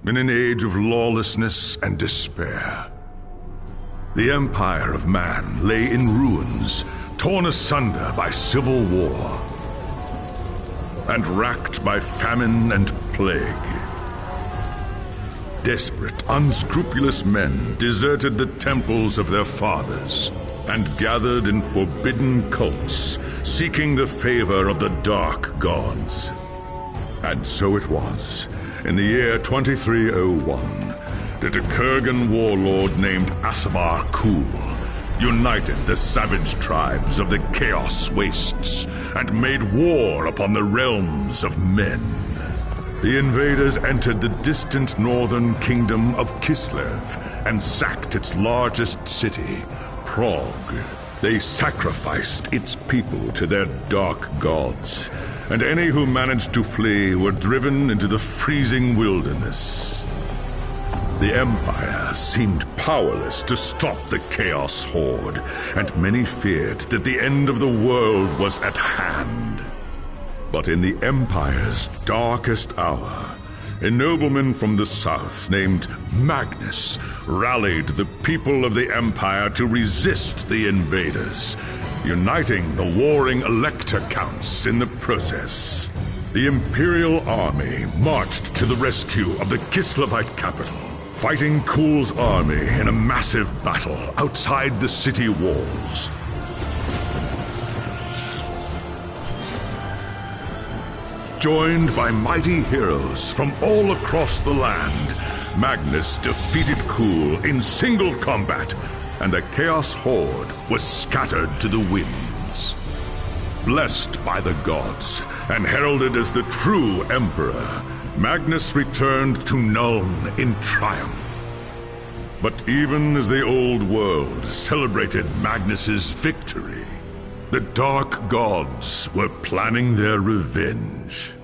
in an age of lawlessness and despair. The empire of man lay in ruins, torn asunder by civil war, and racked by famine and plague. Desperate, unscrupulous men deserted the temples of their fathers and gathered in forbidden cults, seeking the favor of the dark gods. And so it was, in the year 2301, that a Kurgan warlord named Asavar Kul united the savage tribes of the Chaos Wastes and made war upon the realms of men. The invaders entered the distant northern kingdom of Kislev and sacked its largest city, Prague. They sacrificed its people to their dark gods, and any who managed to flee were driven into the freezing wilderness. The Empire seemed powerless to stop the Chaos Horde, and many feared that the end of the world was at hand. But in the Empire's darkest hour, a nobleman from the south named Magnus rallied the people of the Empire to resist the invaders, uniting the warring Elector Counts in the process. The Imperial Army marched to the rescue of the Kislevite capital, fighting Kul's army in a massive battle outside the city walls. Joined by mighty heroes from all across the land, Magnus defeated Kul in single combat, and the Chaos Horde was scattered to the winds. Blessed by the gods and heralded as the true Emperor, Magnus returned to Nuln in triumph. But even as the old world celebrated Magnus's victory, the Dark Gods were planning their revenge.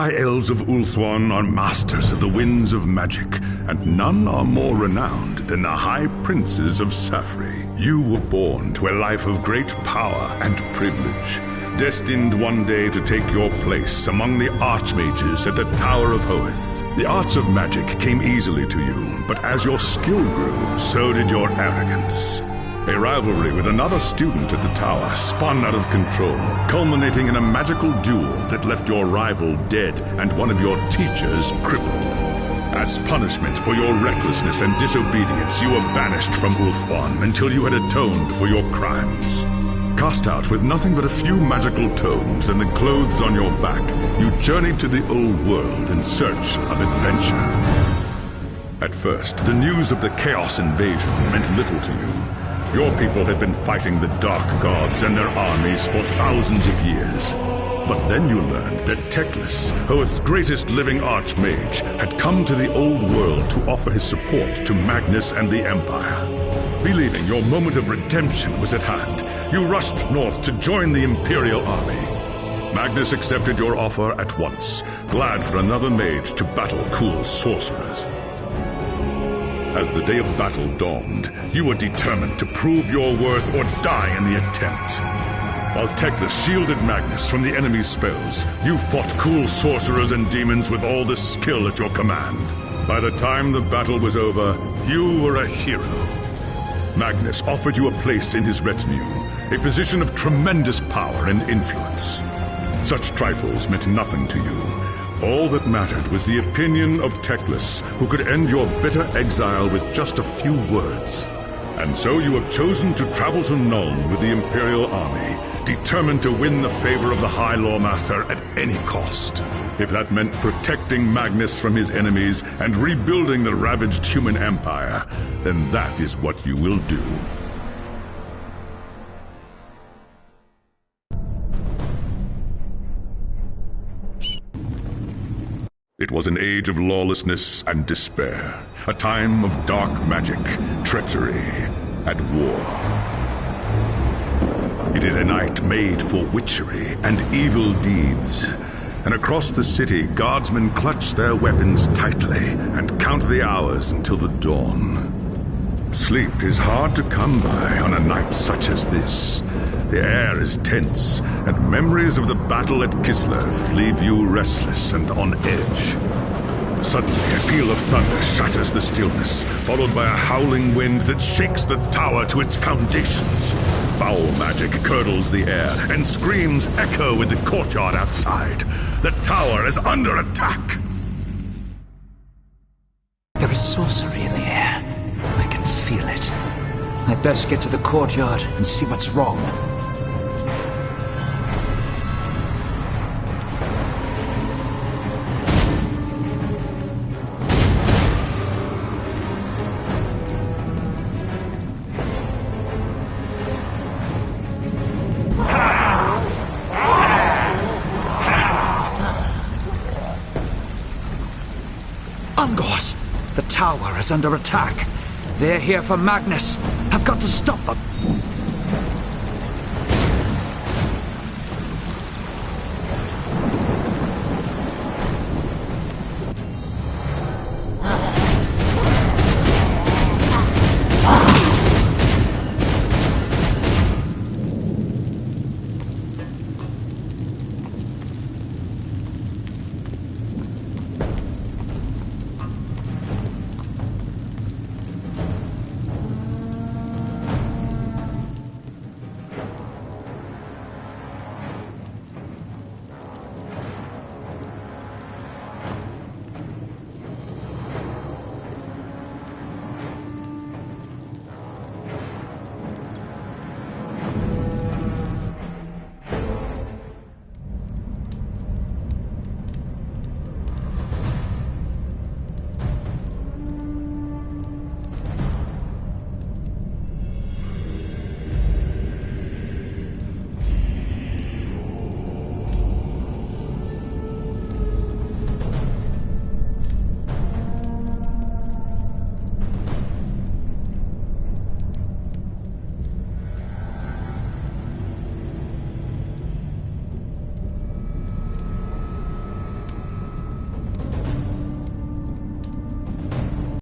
High Elves of Ulthuan are masters of the winds of magic, and none are more renowned than the High Princes of Safri. You were born to a life of great power and privilege, destined one day to take your place among the Archmages at the Tower of Hoeth. The arts of magic came easily to you, but as your skill grew, so did your arrogance. A rivalry with another student at the tower spun out of control, culminating in a magical duel that left your rival dead and one of your teachers crippled. As punishment for your recklessness and disobedience, you were banished from Ulthuan until you had atoned for your crimes. Cast out with nothing but a few magical tomes and the clothes on your back, you journeyed to the old world in search of adventure. At first, the news of the Chaos invasion meant little to you. Your people had been fighting the Dark Gods and their armies for thousands of years. But then you learned that Teclis, Hoeth's greatest living archmage, had come to the old world to offer his support to Magnus and the Empire. Believing your moment of redemption was at hand, you rushed north to join the Imperial army. Magnus accepted your offer at once, glad for another mage to battle Kul's sorcerers. As the day of battle dawned, you were determined to prove your worth or die in the attempt. While Teclis shielded Magnus from the enemy's spells, you fought Kul's sorcerers and demons with all the skill at your command. By the time the battle was over, you were a hero. Magnus offered you a place in his retinue, a position of tremendous power and influence. Such trifles meant nothing to you. All that mattered was the opinion of Teclis, who could end your bitter exile with just a few words. And so you have chosen to travel to Nuln with the Imperial army, determined to win the favor of the High Lawmaster at any cost. If that meant protecting Magnus from his enemies and rebuilding the ravaged human empire, then that is what you will do. It was an age of lawlessness and despair, a time of dark magic, treachery, and war. It is a night made for witchery and evil deeds, and across the city, guardsmen clutch their weapons tightly and count the hours until the dawn. Sleep is hard to come by on a night such as this. The air is tense, and memories of the battle at Kislev leave you restless and on edge. Suddenly, a peal of thunder shatters the stillness, followed by a howling wind that shakes the tower to its foundations. Foul magic curdles the air, and screams echo in the courtyard outside. The tower is under attack! There is sorcery in the air. I can feel it. I'd best get to the courtyard and see what's wrong. The tower is under attack. They're here for Magnus. I've got to stop them.